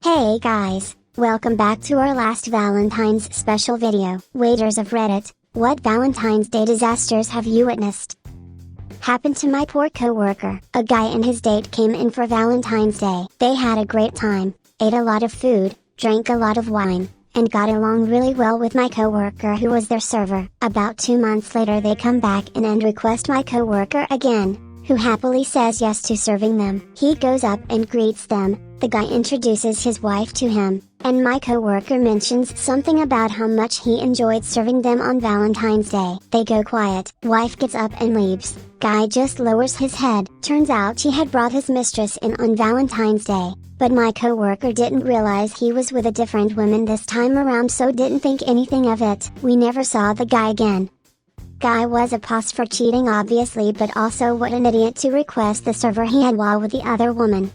Hey guys, welcome back to our last Valentine's special video. Waiters of Reddit, what Valentine's Day disasters have you witnessed? Happened to my poor coworker. A guy and his date came in for Valentine's Day. They had a great time, ate a lot of food, drank a lot of wine, and got along really well with my coworker who was their server. About 2 months later they come back in and request my coworker again, who happily says yes to serving them. He goes up and greets them, the guy introduces his wife to him, and my coworker mentions something about how much he enjoyed serving them on Valentine's Day. They go quiet. Wife gets up and leaves. Guy just lowers his head. Turns out he had brought his mistress in on Valentine's Day, but my coworker didn't realize he was with a different woman this time around, so didn't think anything of it. We never saw the guy again. Guy was a pos for cheating obviously, but also what an idiot to request the server he had while with the other woman.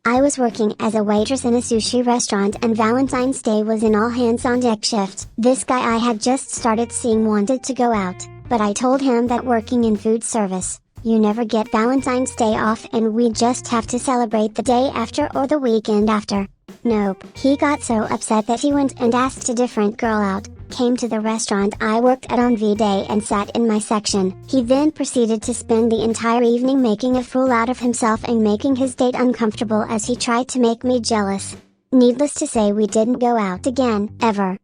I was working as a waitress in a sushi restaurant and Valentine's Day was an all hands on deck shift. This guy I had just started seeing wanted to go out, but I told him that working in food service, you never get Valentine's Day off and we just have to celebrate the day after or the weekend after. Nope. He got so upset that he went and asked a different girl out, came to the restaurant I worked at on V-Day and sat in my section. He then proceeded to spend the entire evening making a fool out of himself and making his date uncomfortable as he tried to make me jealous. Needless to say, we didn't go out again, ever.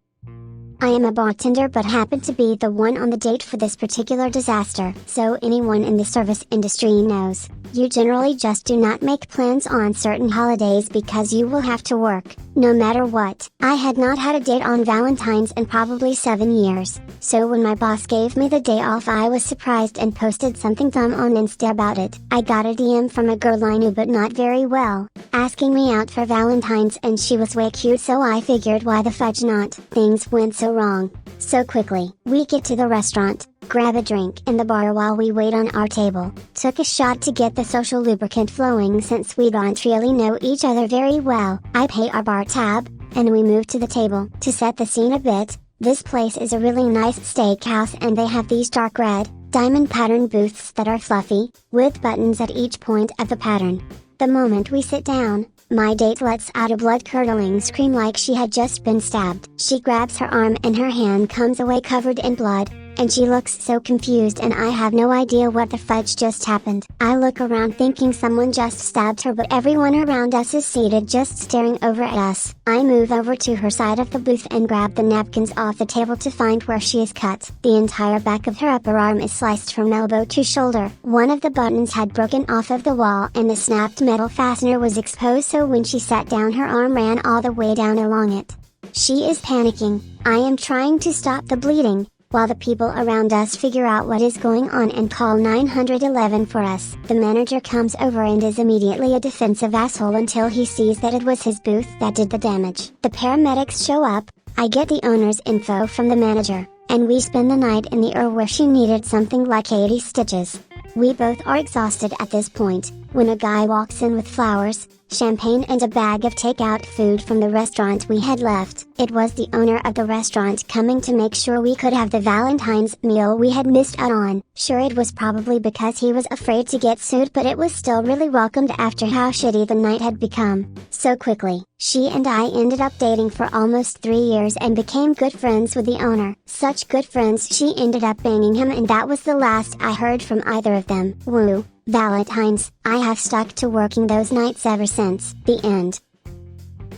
I am a bartender but happened to be the one on the date for this particular disaster. So anyone in the service industry knows, you generally just do not make plans on certain holidays because you will have to work, no matter what. I had not had a date on Valentine's in probably 7 years, so when my boss gave me the day off I was surprised and posted something dumb on Insta about it. I got a DM from a girl I knew but not very well, asking me out for Valentine's, and she was way cute, so I figured why the fudge not. Things went so wrong so quickly. We get to the restaurant, grab a drink in the bar while we wait on our table, took a shot to get the social lubricant flowing since we don't really know each other very well. I pay our bar tab, and we move to the table. To set the scene a bit, this place is a really nice steakhouse and they have these dark red, diamond pattern booths that are fluffy, with buttons at each point of the pattern. The moment we sit down, my date lets out a blood-curdling scream like she had just been stabbed. She grabs her arm and her hand comes away covered in blood, and she looks so confused and I have no idea what the fudge just happened. I look around thinking someone just stabbed her, but everyone around us is seated just staring over at us. I move over to her side of the booth and grab the napkins off the table to find where she is cut. The entire back of her upper arm is sliced from elbow to shoulder. One of the buttons had broken off of the wall and the snapped metal fastener was exposed, so when she sat down her arm ran all the way down along it. She is panicking. I am trying to stop the bleeding, while the people around us figure out what is going on and call 911 for us. The manager comes over and is immediately a defensive asshole until he sees that it was his booth that did the damage. The paramedics show up, I get the owner's info from the manager, and we spend the night in the ER where she needed something like 80 stitches. We both are exhausted at this point, when a guy walks in with flowers, champagne and a bag of takeout food from the restaurant we had left. It was the owner of the restaurant coming to make sure we could have the Valentine's meal we had missed out on. Sure, it was probably because he was afraid to get sued, but it was still really welcomed after how shitty the night had become so quickly. She and I ended up dating for almost 3 years and became good friends with the owner. Such good friends she ended up banging him, and that was the last I heard from either of them. Woo. Valentines, I have stuck to working those nights ever since. The end.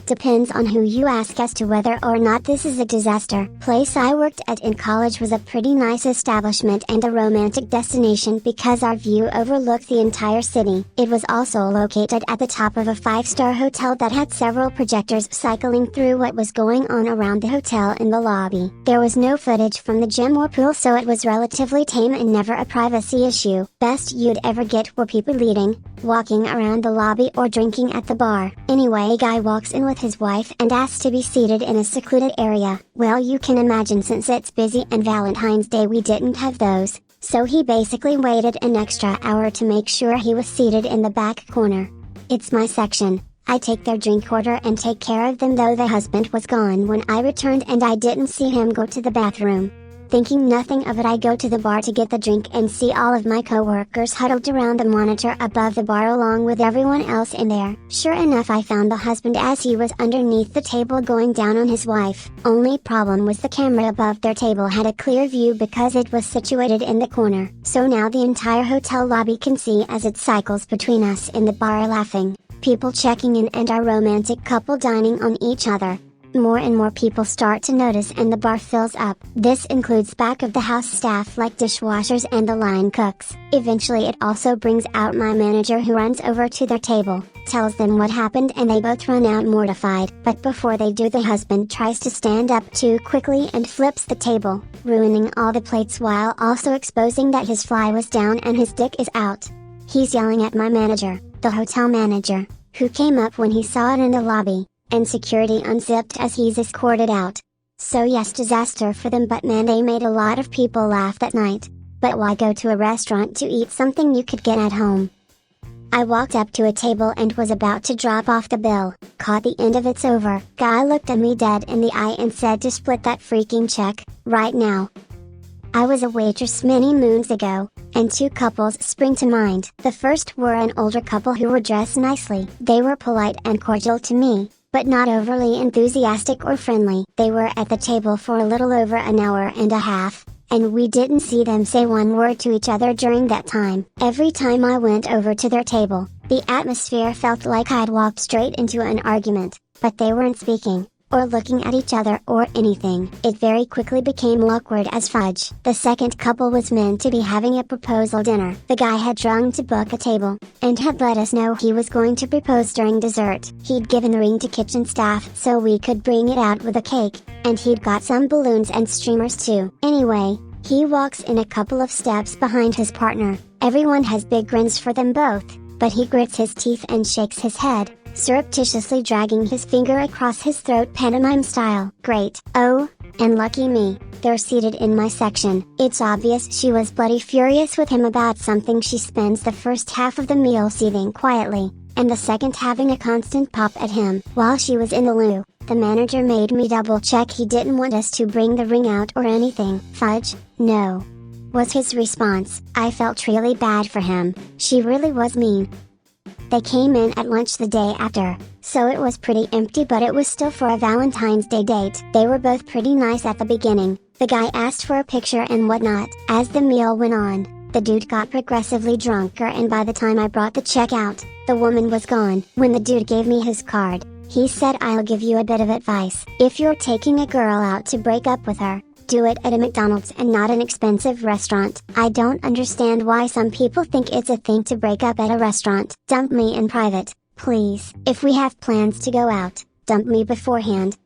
Depends on who you ask as to whether or not this is a disaster. Place I worked at in college was a pretty nice establishment and a romantic destination because our view overlooked the entire city. It was also located at the top of a 5-star hotel that had several projectors cycling through what was going on around the hotel in the lobby. There was no footage from the gym or pool, so it was relatively tame and never a privacy issue. Best you'd ever get were people eating, walking around the lobby or drinking at the bar. Anyway, a guy walks in with his wife and asks to be seated in a secluded area. Well, you can imagine, since it's busy and Valentine's Day we didn't have those, so he basically waited an extra hour to make sure he was seated in the back corner. It's my section. I take their drink order and take care of them, though the husband was gone when I returned and I didn't see him go to the bathroom. Thinking nothing of it, I go to the bar to get the drink and see all of my coworkers huddled around the monitor above the bar along with everyone else in there. Sure enough, I found the husband as he was underneath the table going down on his wife. Only problem was the camera above their table had a clear view because it was situated in the corner. So now the entire hotel lobby can see as it cycles between us in the bar laughing, people checking in, and our romantic couple dining on each other. More and more people start to notice and the bar fills up. This includes back of the house staff like dishwashers and the line cooks. Eventually it also brings out my manager, who runs over to their table, tells them what happened, and they both run out mortified. But before they do, the husband tries to stand up too quickly and flips the table, ruining all the plates while also exposing that his fly was down and his dick is out. He's yelling at my manager, the hotel manager, who came up when he saw it in the lobby, and security unzipped as he's escorted out. So yes, disaster for them, but man, they made a lot of people laugh that night. But why go to a restaurant to eat something you could get at home? I walked up to a table and was about to drop off the bill, caught the end of "It's over." Guy looked at me dead in the eye and said to split that freaking check, right now. I was a waitress many moons ago, and two couples spring to mind. The first were an older couple who were dressed nicely. They were polite and cordial to me, but not overly enthusiastic or friendly. They were at the table for a little over an hour and a half, and we didn't see them say one word to each other during that time. Every time I went over to their table, the atmosphere felt like I'd walked straight into an argument, but they weren't speaking, or looking at each other or anything. It very quickly became awkward as fudge. The second couple was meant to be having a proposal dinner. The guy had rung to book a table, and had let us know he was going to propose during dessert. He'd given the ring to kitchen staff so we could bring it out with a cake, and he'd got some balloons and streamers too. Anyway, he walks in a couple of steps behind his partner. Everyone has big grins for them both, but he grits his teeth and shakes his head, surreptitiously dragging his finger across his throat pantomime style. Great. Oh, and lucky me, they're seated in my section. It's obvious she was bloody furious with him about something. She spends the first half of the meal seething quietly, and the second having a constant pop at him. While she was in the loo, the manager made me double check he didn't want us to bring the ring out or anything. Fudge, no, was his response. I felt really bad for him. She really was mean. They came in at lunch the day after, so it was pretty empty, but it was still for a Valentine's Day date. They were both pretty nice at the beginning. The guy asked for a picture and whatnot. As the meal went on, the dude got progressively drunker, and by the time I brought the check out, the woman was gone. When the dude gave me his card, he said, "I'll give you a bit of advice. If you're taking a girl out to break up with her, do it at a McDonald's and not an expensive restaurant." I don't understand why some people think it's a thing to break up at a restaurant. Dump me in private, please. If we have plans to go out, dump me beforehand.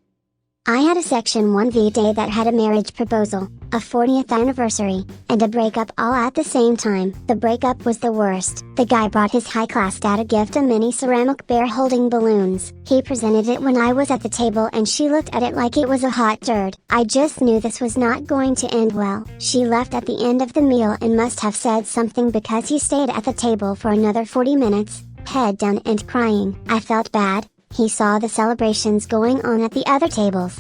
I had a Section 1V day that had a marriage proposal, a 40th anniversary, and a breakup all at the same time. The breakup was the worst. The guy brought his high-class dad a gift, a mini ceramic bear holding balloons. He presented it when I was at the table and she looked at it like it was a hot turd. I just knew this was not going to end well. She left at the end of the meal and must have said something because he stayed at the table for another 40 minutes, head down and crying. I felt bad. He saw the celebrations going on at the other tables.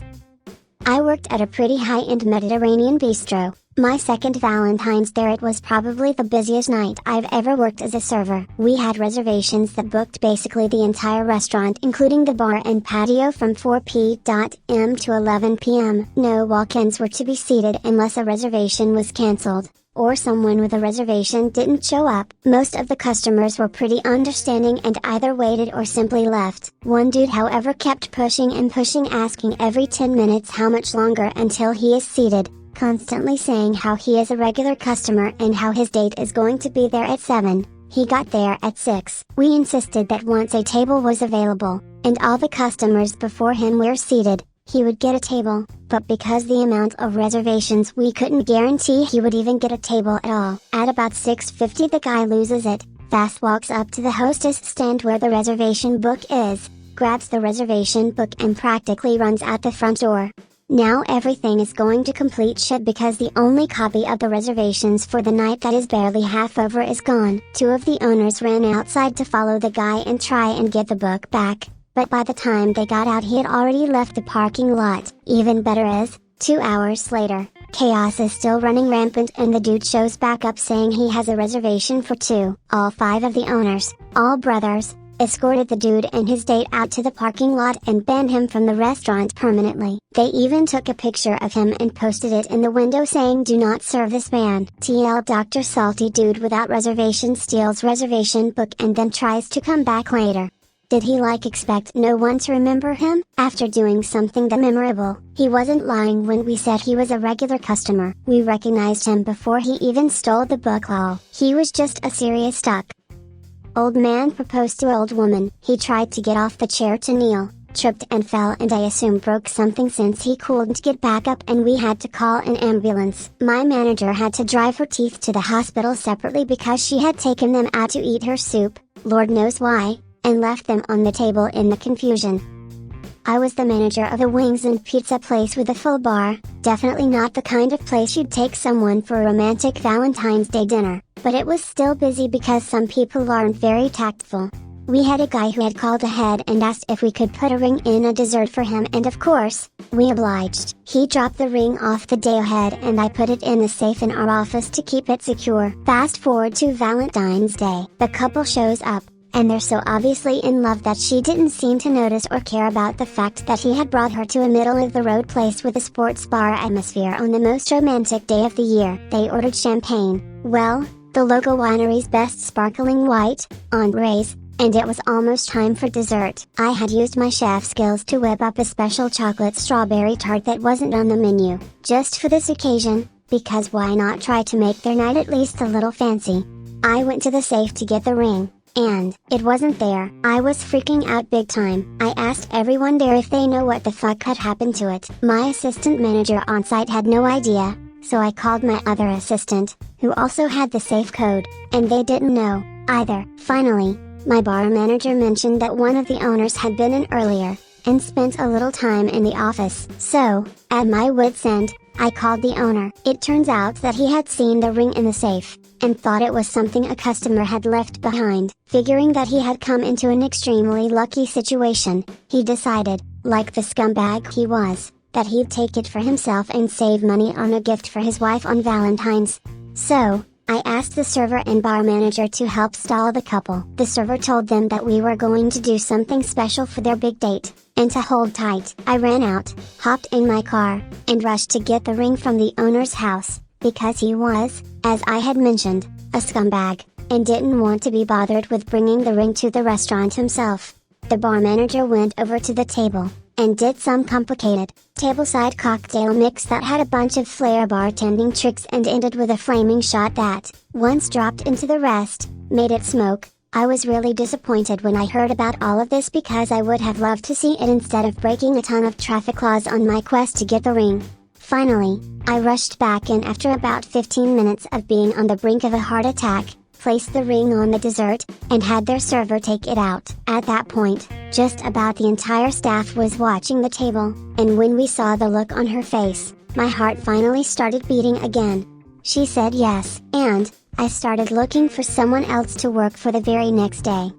I worked at a pretty high-end Mediterranean bistro. My second Valentine's there. It was probably the busiest night I've ever worked as a server. We had reservations that booked basically the entire restaurant, including the bar and patio, from 4 p.m. to 11 p.m. No walk-ins were to be seated unless a reservation was cancelled, or someone with a reservation didn't show up. Most of the customers were pretty understanding and either waited or simply left. One dude, however, kept pushing and pushing, asking every 10 minutes how much longer until he is seated, constantly saying how he is a regular customer and how his date is going to be there at 7. He got there at 6. We insisted that once a table was available, and all the customers before him were seated, he would get a table, but because the amount of reservations, we couldn't guarantee he would even get a table at all. At about 6:50 the guy loses it, fast walks up to the hostess stand where the reservation book is, grabs the reservation book and practically runs out the front door. Now everything is going to complete shit because the only copy of the reservations for the night that is barely half over is gone. Two of the owners ran outside to follow the guy and try and get the book back, but by the time they got out he had already left the parking lot. Even better is, 2 hours later, Chaos is still running rampant and the dude shows back up saying he has a reservation for two. All 5 of the owners, all brothers, escorted the dude and his date out to the parking lot and banned him from the restaurant permanently. They even took a picture of him and posted it in the window saying do not serve this man. TL Dr. Salty dude without reservation steals reservation book and then tries to come back later. Did he expect no one to remember him? After doing something that memorable, he wasn't lying when we said he was a regular customer. We recognized him before he even stole the book. Lol. He was just a serious stuck. Old man proposed to old woman. He tried to get off the chair to kneel, tripped and fell and I assume broke something since he couldn't get back up and we had to call an ambulance. My manager had to drive her teeth to the hospital separately because she had taken them out to eat her soup, Lord knows why, and left them on the table in the confusion. I was the manager of a wings and pizza place with a full bar, definitely not the kind of place you'd take someone for a romantic Valentine's Day dinner, but it was still busy because some people aren't very tactful. We had a guy who had called ahead and asked if we could put a ring in a dessert for him and of course, we obliged. He dropped the ring off the day ahead and I put it in the safe in our office to keep it secure. Fast forward to Valentine's Day. The couple shows up, and they're so obviously in love that she didn't seem to notice or care about the fact that he had brought her to a middle-of-the-road place with a sports bar atmosphere on the most romantic day of the year. They ordered champagne, well, the local winery's best sparkling white, entrees, and it was almost time for dessert. I had used my chef skills to whip up a special chocolate strawberry tart that wasn't on the menu, just for this occasion, because why not try to make their night at least a little fancy. I went to the safe to get the ring. And, it wasn't there. I was freaking out big time. I asked everyone there if they know what the fuck had happened to it. My assistant manager on site had no idea, so I called my other assistant, who also had the safe code, and they didn't know, either. Finally, my bar manager mentioned that one of the owners had been in earlier, and spent a little time in the office. So, at my wit's end, I called the owner. It turns out that he had seen the ring in the safe, and thought it was something a customer had left behind. Figuring that he had come into an extremely lucky situation, he decided, like the scumbag he was, that he'd take it for himself and save money on a gift for his wife on Valentine's. So, I asked the server and bar manager to help stall the couple. The server told them that we were going to do something special for their big date, and to hold tight. I ran out, hopped in my car, and rushed to get the ring from the owner's house, because he was, as I had mentioned, a scumbag, and didn't want to be bothered with bringing the ring to the restaurant himself. The bar manager went over to the table, and did some complicated, tableside cocktail mix that had a bunch of flair bartending tricks and ended with a flaming shot that, once dropped into the rest, made it smoke. I was really disappointed when I heard about all of this because I would have loved to see it instead of breaking a ton of traffic laws on my quest to get the ring. Finally, I rushed back in after about 15 minutes of being on the brink of a heart attack, placed the ring on the dessert, and had their server take it out. At that point, just about the entire staff was watching the table, and when we saw the look on her face, my heart finally started beating again. She said yes, and I started looking for someone else to work for the very next day.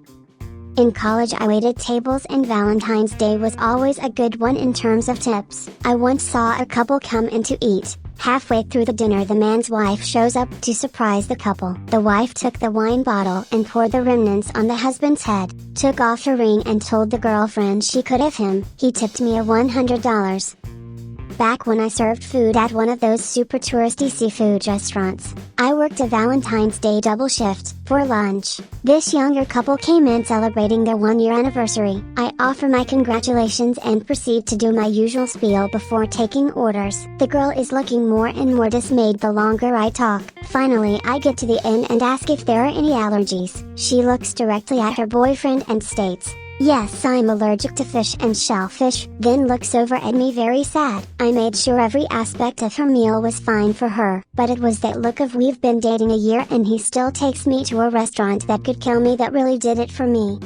In college I waited tables and Valentine's Day was always a good one in terms of tips. I once saw a couple come in to eat. Halfway through the dinner the man's wife shows up to surprise the couple. The wife took the wine bottle and poured the remnants on the husband's head, took off her ring and told the girlfriend she could have him. He tipped me a $100. Back when I served food at one of those super touristy seafood restaurants, I worked a Valentine's Day double shift. For lunch, this younger couple came in celebrating their 1-year anniversary. I offer my congratulations and proceed to do my usual spiel before taking orders. The girl is looking more and more dismayed the longer I talk. Finally I get to the end and ask if there are any allergies. She looks directly at her boyfriend and states, "Yes, I'm allergic to fish and shellfish," then looks over at me very sad. I made sure every aspect of her meal was fine for her, but it was that look of "we've been dating a year and he still takes me to a restaurant that could kill me" that really did it for me.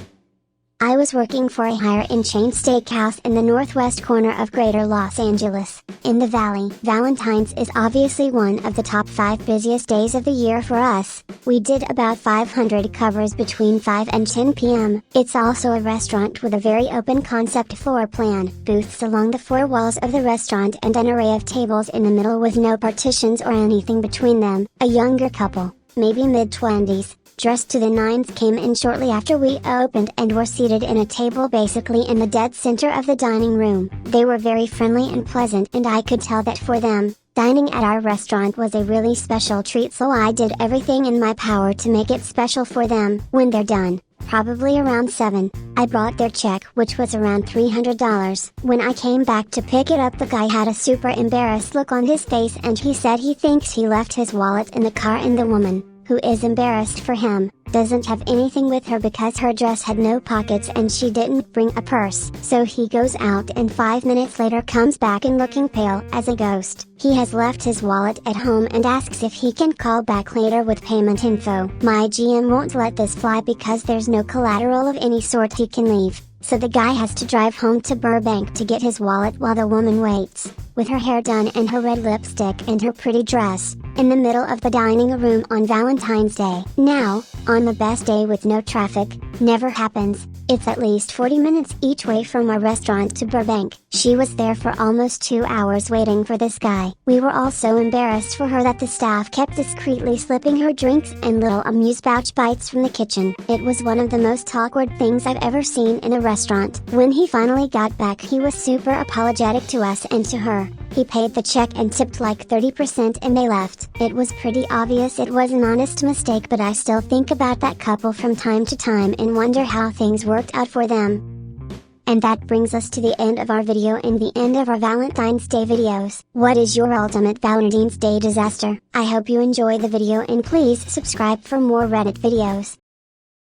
I was working for a higher-end chain steakhouse in the northwest corner of Greater Los Angeles, in the Valley. Valentine's is obviously one of the top 5 busiest days of the year for us. We did about 500 covers between 5 and 10 p.m. It's also a restaurant with a very open concept floor plan, booths along the 4 walls of the restaurant and an array of tables in the middle with no partitions or anything between them. A younger couple, maybe mid-20s, dressed to the nines, came in shortly after we opened and were seated in a table basically in the dead center of the dining room. They were very friendly and pleasant, and I could tell that for them, dining at our restaurant was a really special treat, so I did everything in my power to make it special for them. When they're done, probably around 7, I brought their check, which was around $300. When I came back to pick it up, the guy had a super embarrassed look on his face and he said he thinks he left his wallet in the car, and the woman, who is embarrassed for him, doesn't have anything with her because her dress had no pockets and she didn't bring a purse. So he goes out and 5 minutes later comes back in looking pale as a ghost. He has left his wallet at home and asks if he can call back later with payment info. My GM won't let this fly because there's no collateral of any sort he can leave. So the guy has to drive home to Burbank to get his wallet while the woman waits, with her hair done and her red lipstick and her pretty dress, in the middle of the dining room on Valentine's Day. Now, on the best day with no traffic, never happens, it's at least 40 minutes each way from our restaurant to Burbank. She was there for almost 2 hours waiting for this guy. We were all so embarrassed for her that the staff kept discreetly slipping her drinks and little amuse-bouche bites from the kitchen. It was one of the most awkward things I've ever seen in a restaurant. When he finally got back, he was super apologetic to us and to her. He paid the check and tipped like 30% and they left. It was pretty obvious it was an honest mistake, but I still think about that couple from time to time and wonder how things worked out for them. And that brings us to the end of our video and the end of our Valentine's Day videos. What is your ultimate Valentine's Day disaster? I hope you enjoy the video and please subscribe for more Reddit videos.